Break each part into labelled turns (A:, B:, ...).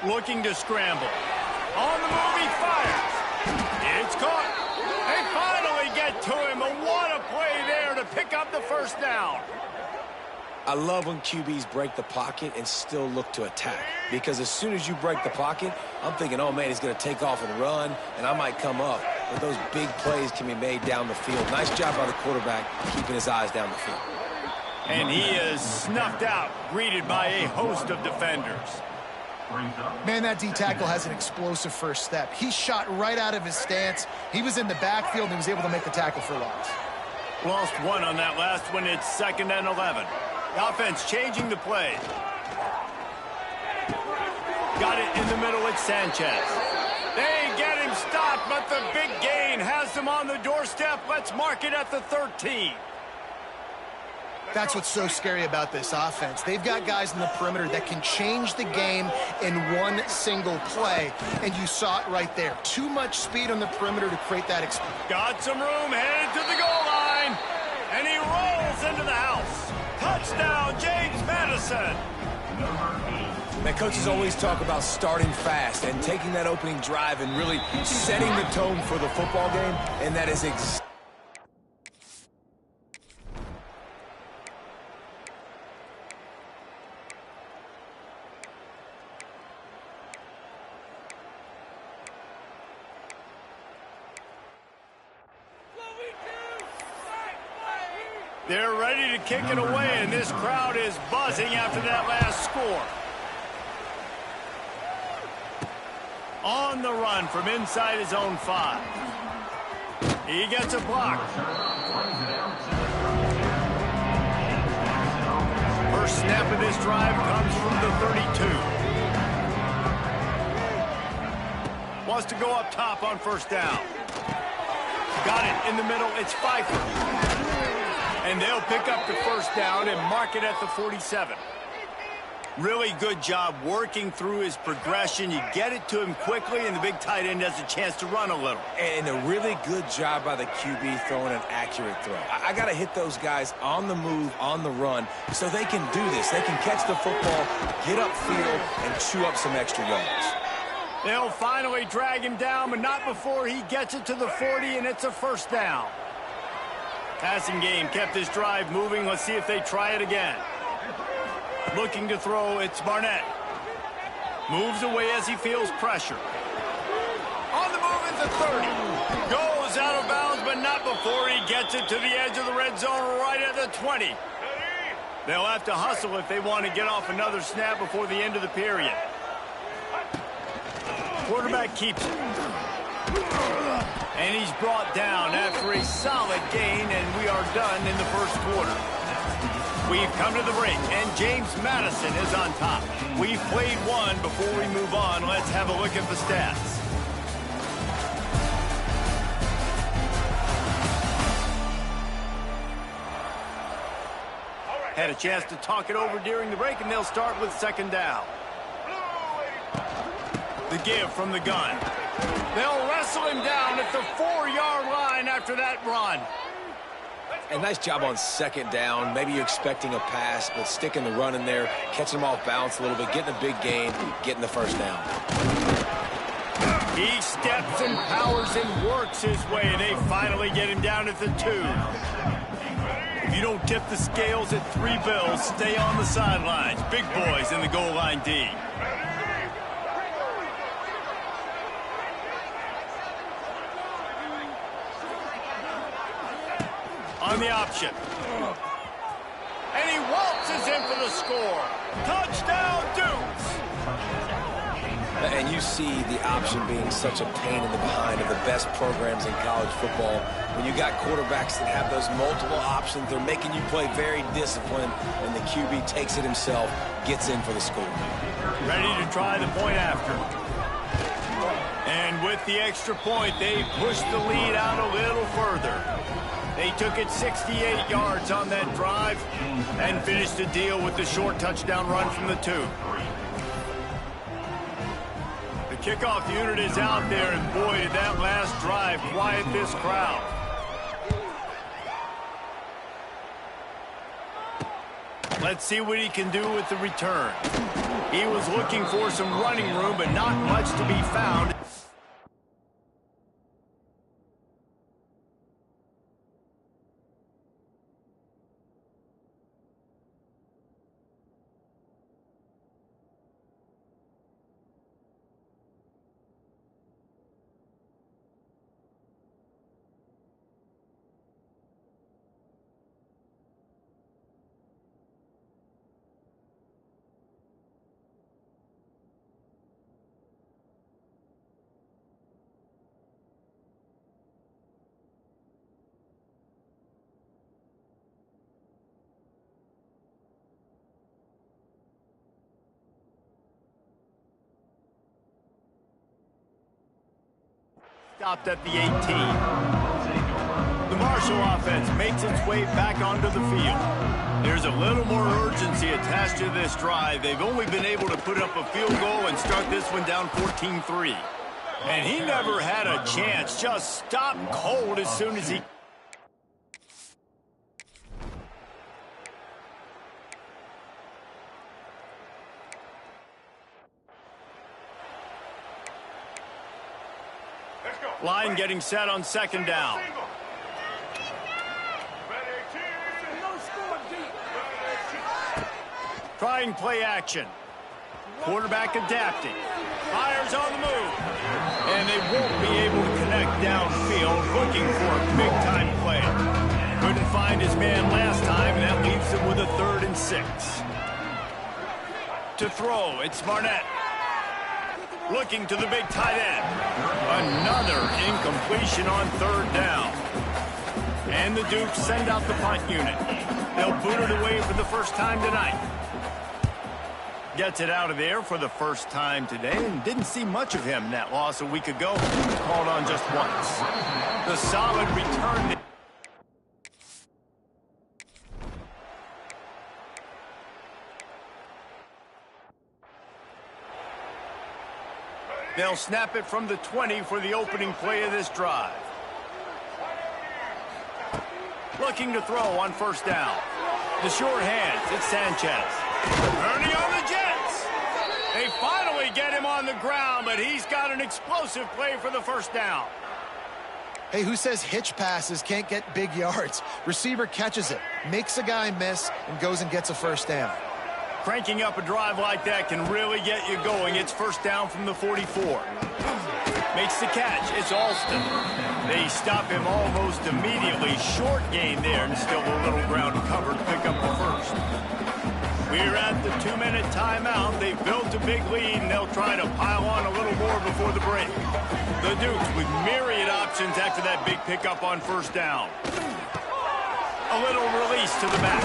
A: looking to scramble. On the move, he fires. It's caught. They finally get to him, and what a play there to pick up the first down.
B: I love when QBs break the pocket and still look to attack. Because as soon as you break the pocket, I'm thinking, oh, man, he's going to take off and run, and I might come up. But those big plays can be made down the field. Nice job by the quarterback keeping his eyes down the field.
A: And he is snuffed out, greeted by a host of defenders.
C: Man, that D-tackle has an explosive first step. He shot right out of his stance. He was in the backfield, and he was able to make the tackle for loss.
A: Lost one on that last one. It's 2nd and 11. The offense changing the play. Got it in the middle with Sanchez. They get him stopped, but the big gain has them on the doorstep. Let's mark it at the 13.
C: That's what's so scary about this offense. They've got guys in the perimeter that can change the game in one single play, and you saw it right there. Too much speed on the perimeter to create that experience.
A: Got some room, headed to the goal line, and he rolls into the house. Touchdown, James Madison.
B: Man, coaches always talk about starting fast and taking that opening drive and really setting the tone for the football game, and that is exactly.
A: They're ready to kick it away, and this crowd is buzzing after that last score. On the run from inside his own 5. He gets a block. First snap of this drive comes from the 32. Wants to go up top on first down. Got it in the middle. It's Pfeiffer. And they'll pick up the first down and mark it at the 47. Really good job working through his progression. You get it to him quickly, and the big tight end has a chance to run a little.
B: And a really good job by the QB throwing an accurate throw. I got to hit those guys on the move, on the run, so they can do this. They can catch the football, get upfield, and chew up some extra yards.
A: They'll finally drag him down, but not before he gets it to the 40, and it's a first down. Passing game kept this drive moving. Let's see if they try it again. Looking to throw, it's Barnett. Moves away as he feels pressure. On the move at the 30. Goes out of bounds, but not before he gets it to the edge of the red zone right at the 20. They'll have to hustle if they want to get off another snap before the end of the period. Quarterback keeps it. And he's brought down after a solid gain, and we are done in the first quarter. We've come to the break, and James Madison is on top. We've played one. Before we move on, let's have a look at the stats. Had a chance to talk it over during the break, and they'll start with 2nd down. The give from the gun. They'll wrestle him down at the 4-yard line after that run.
B: And nice job on 2nd down. Maybe you're expecting a pass, but sticking the run in there, catching him off balance a little bit, getting a big gain, getting the first down.
A: He steps and powers and works his way. They finally get him down at the 2. If you don't tip the scales at 3 bills, stay on the sidelines. Big boys in the goal line D. On the option. And he waltzes in for the score. Touchdown, Dukes!
B: And you see the option being such a pain in the behind of the best programs in college football. When you got quarterbacks that have those multiple options, they're making you play very disciplined, and the QB takes it himself, gets in for the score.
A: Ready to try the point after. And with the extra point, they push the lead out a little further. They took it 68 yards on that drive and finished the deal with the short touchdown run from the 2. The kickoff unit is out there, and boy, did that last drive quiet this crowd. Let's see what he can do with the return. He was looking for some running room, but not much to be found. Stopped at the 18. The Marshall offense makes its way back onto the field. There's a little more urgency attached to this drive. They've only been able to put up a field goal and start this one down 14-3. And he never had a chance. Just stopped cold as soon as he... Line getting set on second down. Trying play action. Quarterback adapting. Fires on the move. And they won't be able to connect downfield, looking for a big-time play. Couldn't find his man last time, and that leaves him with a 3rd and 6. To throw, it's Barnett. Looking to the big tight end. Another incompletion on 3rd down. And the Dukes send out the punt unit. They'll boot it away for the first time tonight. Gets it out of there for the first time today, and didn't see much of him in that loss a week ago. Called on just once. The solid return. They'll snap it from the 20 for the opening play of this drive. Looking to throw on 1st down. The short hands, it's Sanchez. Turning on the Jets. They finally get him on the ground, but he's got an explosive play for the 1st down.
C: Hey, who says hitch passes can't get big yards? Receiver catches it, makes a guy miss, and goes and gets a 1st down.
A: Cranking up a drive like that can really get you going. It's 1st down from the 44. Makes the catch. It's Alston. They stop him almost immediately. Short gain there, and still a little ground covered to pick up the 1st. We're at the 2-minute timeout. They've built a big lead, and they'll try to pile on a little more before the break. The Dukes with myriad options after that big pickup on 1st down. A little release to the back.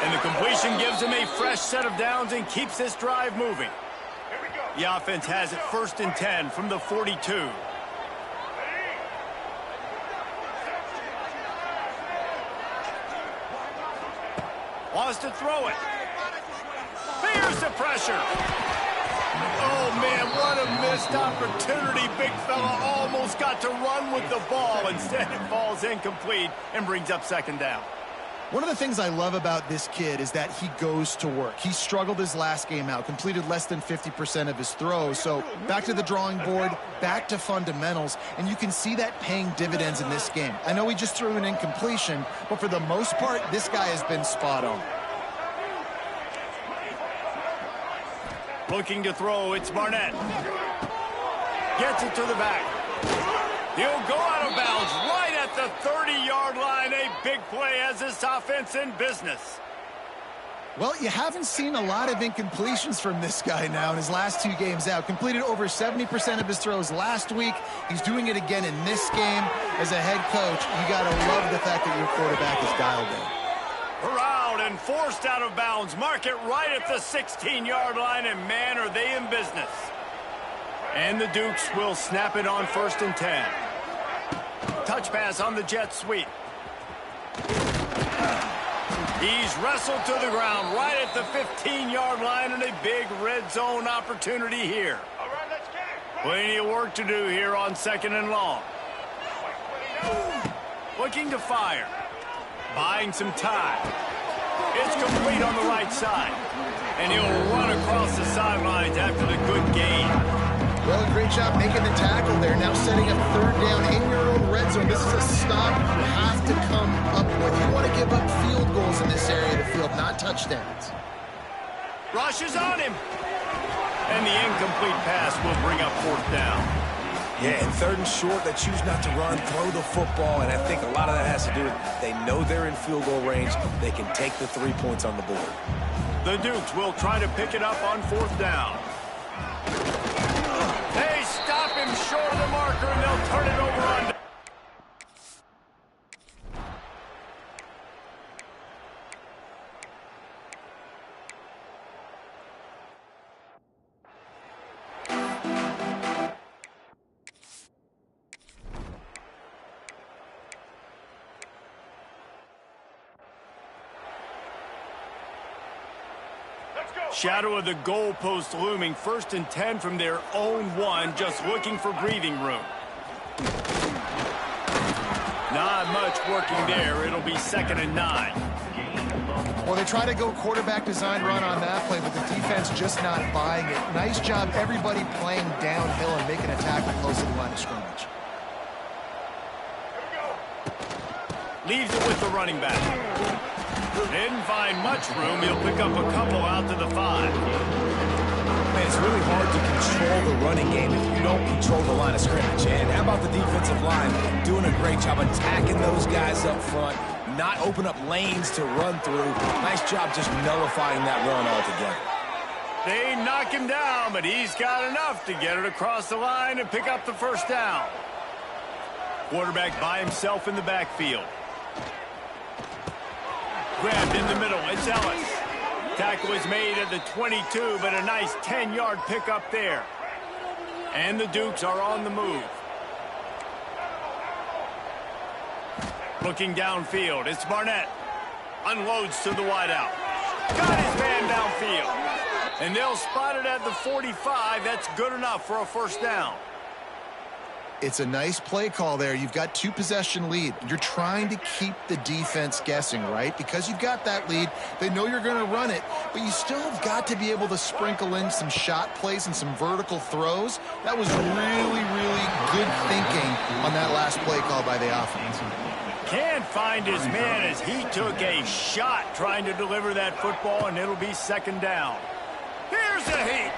A: And the completion gives him a fresh set of downs and keeps this drive moving. The offense has it 1st and 10 from the 42. Wants to throw it. Fears the pressure. Oh, man, what a missed opportunity. Big fella almost got to run with the ball. Instead, it falls incomplete and brings up 2nd down.
C: One of the things I love about this kid is that he goes to work. He struggled his last game out, completed less than 50% of his throws. So back to the drawing board, back to fundamentals, and you can see that paying dividends in this game. I know he just threw an incompletion, but for the most part, this guy has been spot on.
A: Looking to throw, it's Barnett. Gets it to the back. He'll go out of bounds right at the 30-yard line. A big play as this offense in business.
C: Well, you haven't seen a lot of incompletions from this guy now in his last 2 games out. Completed over 70% of his throws last week. He's doing it again in this game. As a head coach, you got to love the fact that your quarterback is dialed in.
A: Corralled and forced out of bounds. Mark it right at the 16-yard line, and man, are they in business. And the Dukes will snap it on 1st and 10. Touch pass on the jet sweep. He's wrestled to the ground right at the 15-yard line, and a big red zone opportunity here.
D: All right, let's get it.
A: Plenty of work to do here on 2nd and long. Looking to fire. Buying some time. It's complete on the right side. And he'll run across the sidelines after the good gain.
C: Well, great job making the tackle there. Now setting up third down in your own red zone. This is a stop you have to come up with. You want to give up field goals in this area of the field, not touchdowns.
A: Rushes on him. And the incomplete pass will bring up fourth down.
B: Yeah, and third and short, they choose not to run, throw the football, and I think a lot of that has to do with they know they're in field goal range. They can take the 3 points on the board.
A: The Dukes will try to pick it up on fourth down. They stop him short of the marker, and they'll turn it over on. Shadow of the goalpost looming, 1st and 10 from their own 1, just looking for breathing room. Not much working there. It'll be 2nd and 9.
C: Well, they try to go quarterback design run on that play, but the defense just not buying it. Nice job, everybody playing downhill and making a tackle close to the line of scrimmage.
A: Leaves it with the running back. Didn't find much room. He'll pick up a couple out to the 5.
B: Man, it's really hard to control the running game if you don't control the line of scrimmage. And how about the defensive line doing a great job attacking those guys up front, not open up lanes to run through. Nice job just nullifying that run altogether.
A: They knock him down, but he's got enough to get it across the line and pick up the first down. Quarterback by himself in the backfield. Grabbed in the middle, it's Ellis. Tackle is made at the 22, but a nice 10-yard pickup there. And the Dukes are on the move. Looking downfield, it's Barnett. Unloads to the wideout. Got his man downfield. And they'll spot it at the 45. That's good enough for a first down.
C: It's a nice play call there. You've got 2-possession lead. You're trying to keep the defense guessing, right? Because you've got that lead, they know you're going to run it, but you still have got to be able to sprinkle in some shot plays and some vertical throws. That was really, really good thinking on that last play call by the offense.
A: Can't find his man as he took a shot trying to deliver that football, and it'll be 2nd down. Here's the heat.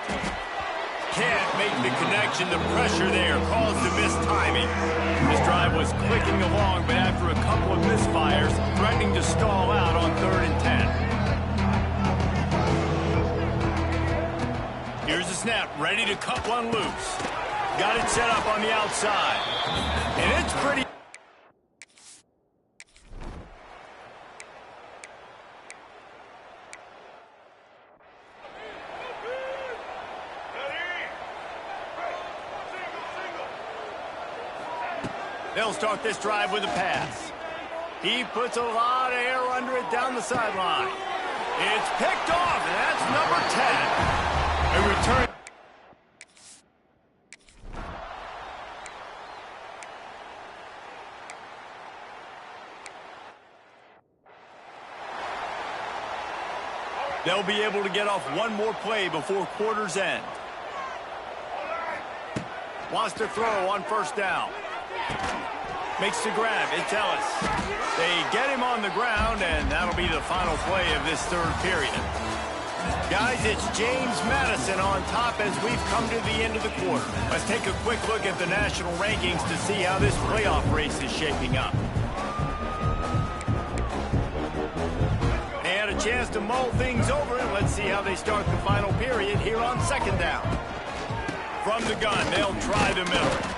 A: Can't make the connection. The pressure there caused the mistiming. This drive was clicking along, but after a couple of misfires, threatening to stall out on 3rd and 10. Here's the snap, ready to cut one loose. Got it set up on the outside. And it's pretty... They'll start this drive with a pass. He puts a lot of air under it down the sideline. It's picked off, and that's number 10. A return. They'll be able to get off one more play before quarter's end. Wants to throw on first down. Makes the grab. It's Ellis. They get him on the ground, and that'll be the final play of this 3rd period. Guys, it's James Madison on top as we've come to the end of the quarter. Let's take a quick look at the national rankings to see how this playoff race is shaping up. They had a chance to mull things over, and let's see how they start the final period here on 2nd down. From the gun, they'll try the middle.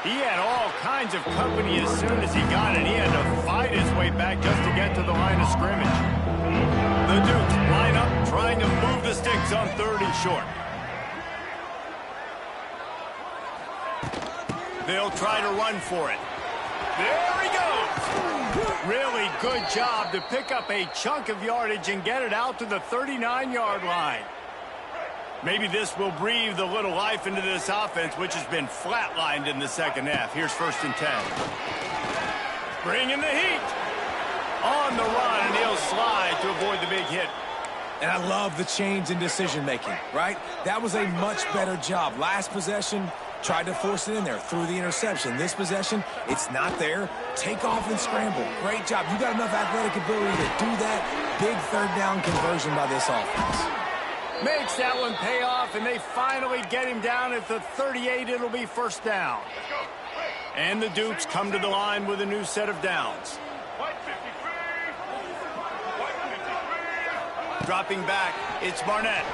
A: He had all kinds of company as soon as he got it. He had to fight his way back just to get to the line of scrimmage. The Dukes line up, trying to move the sticks on 3rd and short. They'll try to run for it. There he goes. Really good job to pick up a chunk of yardage and get it out to the 39-yard line. Maybe this will breathe a little life into this offense, which has been flatlined in the 2nd half. Here's 1st and 10. Bringing the heat. On the run, and he'll slide to avoid the big hit.
B: And I love the change in decision-making, right? That was a much better job. Last possession, tried to force it in there, threw the interception. This possession, it's not there. Take off and scramble. Great job. You got enough athletic ability to do that. Big third down conversion by this offense.
A: Makes that one pay off, and they finally get him down at the 38. It'll be first down. And the Dukes come to the line with a new set of downs. Dropping back, it's Barnett.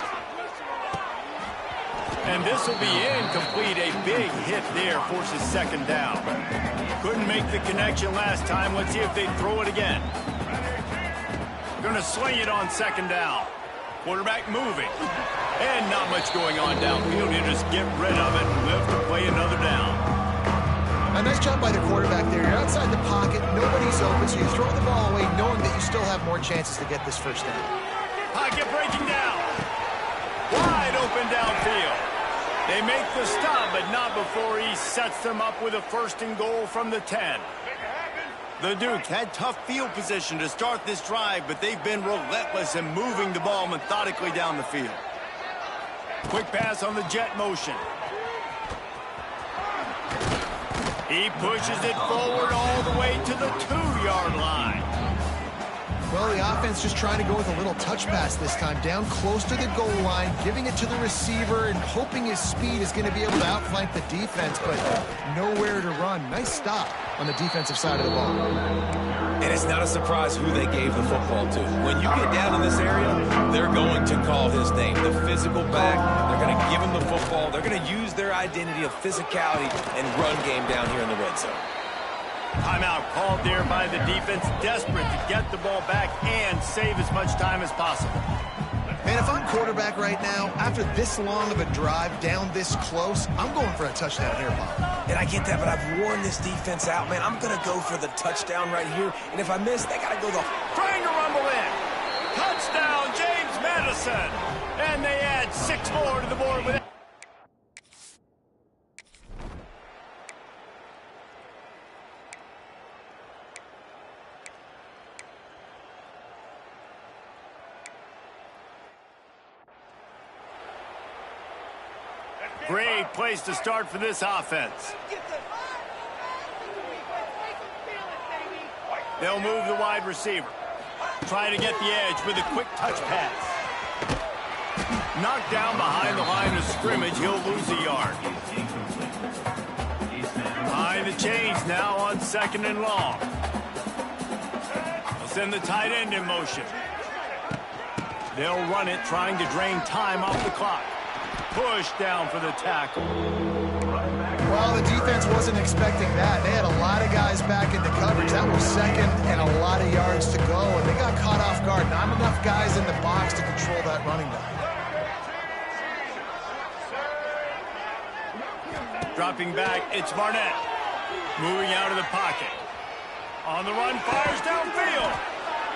A: And this will be incomplete. A big hit there forces second down. Couldn't make the connection last time. Let's see if they throw it again. Going to sling it on second down. Quarterback moving. And not much going on downfield. You just get rid of it and live to play another down.
C: A nice job by the quarterback there. You're outside the pocket. Nobody's open, so you throw the ball away knowing that you still have more chances to get this first down.
A: Pocket breaking down. Wide open downfield. They make the stop, but not before he sets them up with a first and goal from the 10. The Dukes had tough field position to start this drive, but they've been relentless in moving the ball methodically down the field. Quick pass on the jet motion. He pushes it forward all the way to the 2-yard line.
C: Well, the offense just trying to go with a little touch pass this time, down close to the goal line, giving it to the receiver and hoping his speed is going to be able to outflank the defense, but nowhere to run. Nice stop on the defensive side of the ball.
B: And it's not a surprise who they gave the football to. When you get down in this area, they're going to call his name. The physical back, they're going to give him the football. They're going to use their identity of physicality and run game down here in the red zone.
A: Timeout called there by the defense, desperate to get the ball back and save as much time as possible.
C: And if I'm quarterback right now, after this long of a drive down this close, I'm going for a touchdown here, Bob.
B: And I get that, but I've worn this defense out, man. I'm going to go for the touchdown right here. And if I miss, they got to go the...
A: Trying to rumble in. Touchdown, James Madison. And they add 6 more to the board with it. Great place to start for this offense. They'll move the wide receiver. Try to get the edge with a quick touch pass. Knocked down behind the line of scrimmage. He'll lose a yard. Behind the chains now on second and long. They'll send the tight end in motion. They'll run it, trying to drain time off the clock. Push down for the tackle.
C: Well, the defense wasn't expecting that. They had a lot of guys back into coverage. That was second and a lot of yards to go, and they got caught off guard. Not enough guys in the box to control that running back.
A: Dropping back, it's Barnett. Moving out of the pocket. On the run, fires downfield.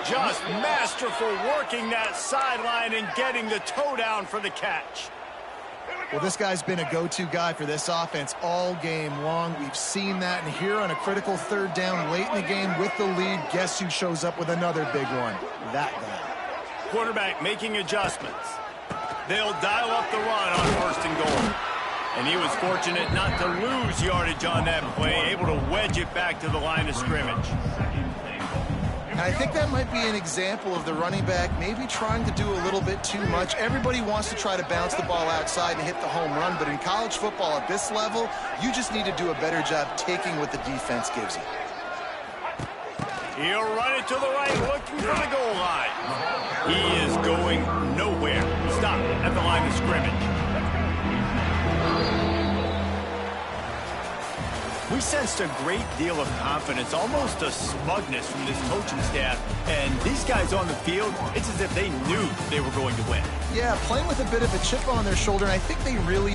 A: Just masterful working that sideline and getting the toe down for the catch.
C: Well, this guy's been a go-to guy for this offense all game long. We've seen that, and here on a critical third down late in the game with the lead, guess who shows up with another big one? That guy.
A: Quarterback making adjustments. They'll dial up the run on first and goal. And he was fortunate not to lose yardage on that play, able to wedge it back to the line of scrimmage.
C: And I think that might be an example of the running back maybe trying to do a little bit too much. Everybody wants to try to bounce the ball outside and hit the home run, but in college football at this level, you just need to do a better job taking what the defense gives you.
A: He'll run it to the right, looking for the goal line. He is going nowhere. Stop at the line of scrimmage. We sensed a great deal of confidence, almost a smugness from this coaching staff. And these guys on the field, it's as if they knew they were going to win.
C: Yeah, playing with a bit of a chip on their shoulder, and I think they really...